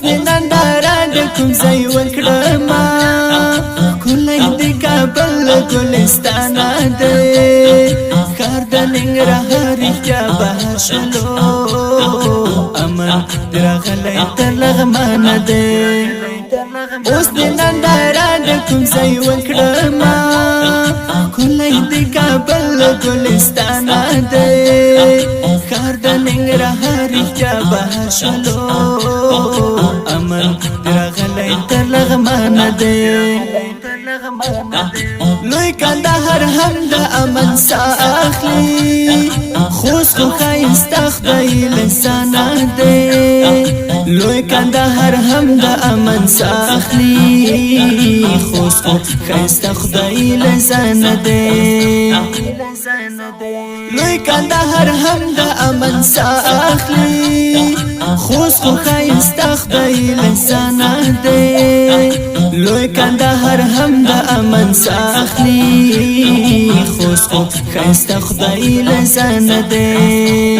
مې ننداره د کوم ځای وکړما کلی د کابل ګلستانه دی ښار د ننګرهار رښتیا بهر شلو امن راغلی تر لغمانه دی اوس دې ننداره د کوم ځای وکړما کلی د کابل ګلستانه دی ښار د ننګرهار رښتیا بهر شلو امن راغلی تر لغمانه دی لوی کندهار هم د امن ساه اخلي خوست خو ښایسته خدای لسانه دی لوی کندهار هم د امن ساه اخلي خوست خو ښایسته خدای لسانه دی لوی کندهار هم د امن ساه اخلي خوست خو ښایسته خدای لسانه دی لوی کندهار هم د امن ساه اخلي خوست خو ښایسته خدای لسانه دی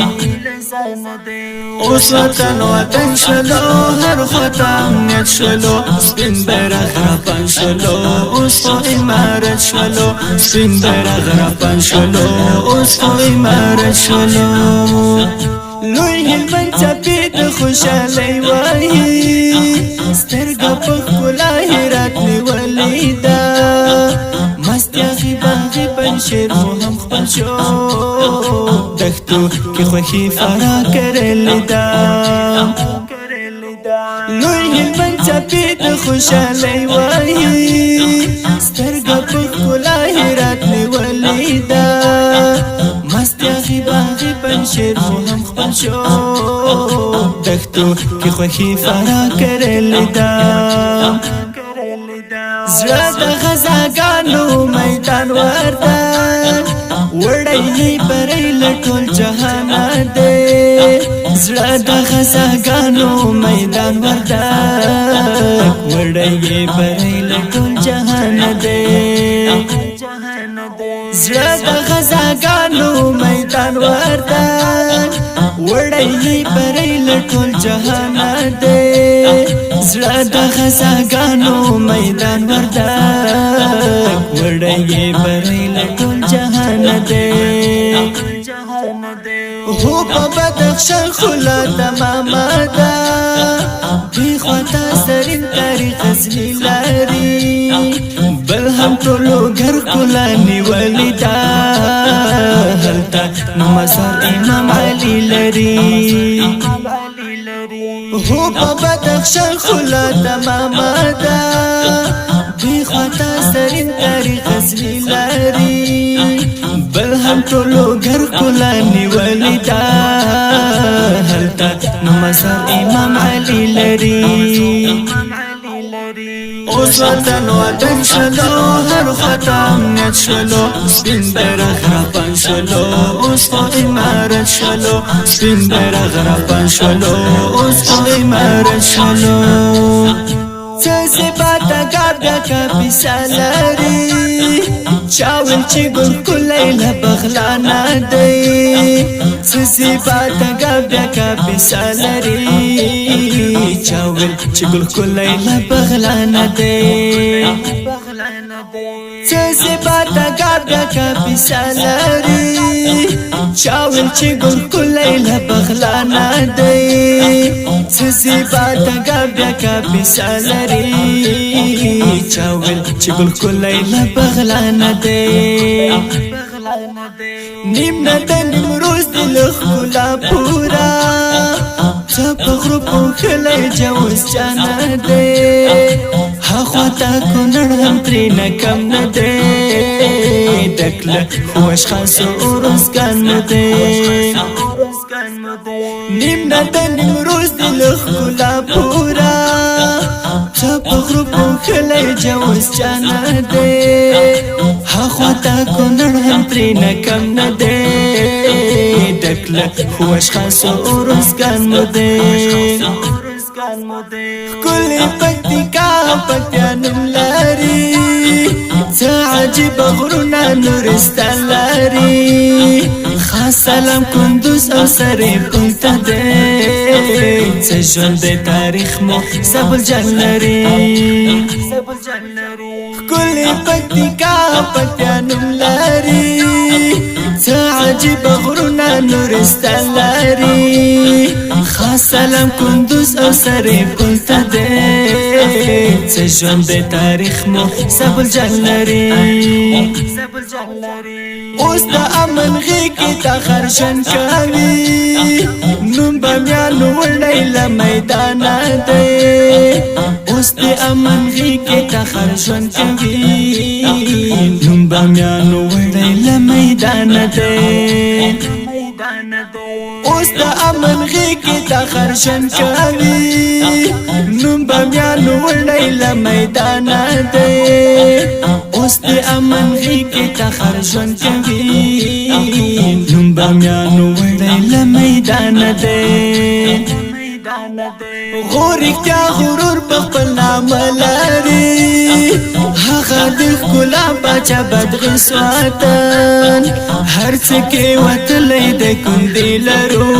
اوس وطن وطن شلو هر خواته امنیت شلو سپین بیرغ راپن شلو اوس خو امارت شلو سپین بیرغ راپن شلو اوس خو امارت شلو لوی هلمند څپې د خوشحالۍ وایي سترګه په ښکلا هرات نیولې ده مست یاغي باغي پنجشیر مو هم خپل شو دښتو کې خوښي فرا کرلې ده لوی هلمند څپې د خوشحالۍ وایي سترګه په ښکلا هرات نیولې ده مست یاغي باغي پنجشیر مو هم خپل شو دښتو کې خوښي فرا کرلې ده زړه د غزاګانو میدان وردګ وړی پرې لټول جهان دی زړه د غزاګانو میدان وردګ وړی پرې لټول جهان دی زړه د غزاګانو میدان وردګ وړی پرې لټول جهان دی زړه د غزاګانو میدان وردګ وړی پرې لټول جهان دی هو په بدخشان خلا تماما ده دی خواته زرین تاریخ اصلي لري بل هم ټولو ګر کلا نیولې ده هلته نو مزار امام علي لري هو په بدخشان خلا تماما ده دی خواته زرین تاریخ اصلي لري بل هم ټولو ګر کلا نیولې ده هلته نو مزار امام علي لري اوس وطن وطن شلو هر خواته امنیت شلو سپین بیرغ راپن شلو اوس خو امارت شلو سپین بیرغ راپن شلو اوس خو امارت شلو څه زیباته ګابډه کاپیسه لري چاول چې ګل ښکلی له بغلانه دی څه زیباته ګابډه کاپیسه لري چاول چې ګل ښکلی له بغلانه دی څه زیباته ګابډه کاپیسه لري چاول چې ګل ښکلی له بغلانه دی څه زیباته ګابډه کاپیسه لري چاول چې ګل ښکلی له بغلانه دی نیم نه د نیمروز د له ښکلا پوره څه په غرو پوښلی جوز جانه دی هاخواته کونړ هم ترېنه کم نه دی ډک له ښو اشخاصو ارزګان مو دی نیم نه د نیمروز د له ښکلا پوره څه په غرو پوښلی جوز جانه دی هاخواته کونړ هم ترېنه کم نه دی ډک له ښو اشخاصو ارزګان مو دی ښکلې پکتیکا پکتیا نوم لري عجیب غرونا نورستان لري خاص سلام کندوز او سری پونته دی څه ژوند د تاریخ مو سبل جان لري ښکلې پکتیکا پکتیا نوم لري څه عجیب غرونا نورستان لري خاص سلام کندوز او سری پونته دی څه ژوند د تاریخ مو سبل جان لري اوس د امن غیږې ته خرشن کوي نوم بامیانو وړی له میدانه دی اوس د امن غیږې ته خرشن کوي نوم بامیانو وړی له میدانه دی اوس د امن غیږې ته خرشن کوي نوم بامیانو وړی له میدانه دی اوس د امن غیږې ته خرشن کوي نوم بامیانو وړی له میدانه دی غورکتیا غرور په خپل نامه لري هغه د ښکلا باچا بدغیس وطن هر څه کې وتلی د کندې لرو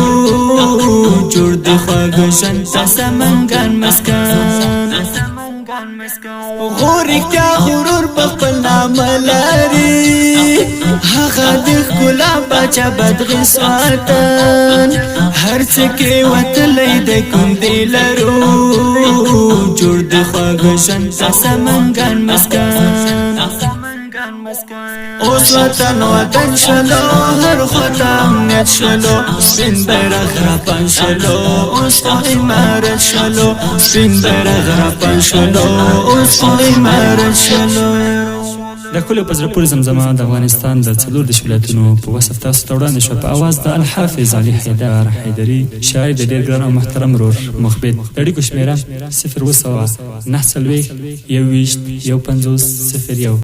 جوړ د خواږه ژوند ته سمنګان مسکن غورکتیا غرور په خپل نامه لري هغه د ښکلا باچا بدغیس وطن هر څه کې وتلی د کندې لرو جوړ د خواږه ژوند ته سمنګان مسکن اوس وطن وطن شلو هر خواته امنیت شلو سپین بیرغ راپان شلو اوس خو امارت شلو سپین بیرغ راپان شلو اوس خو امارت شلو د ښکلو په زړه پورې زمزمه د افغانستان د 14 ولایتونو په وصف تاسو ته وړاندې شوه په اواز د الحافظ علي حیدر حیدري شاعر د ډېر ګران او محترم ورور مخبت د اړیکو شمېره 0 9 40 21 50 01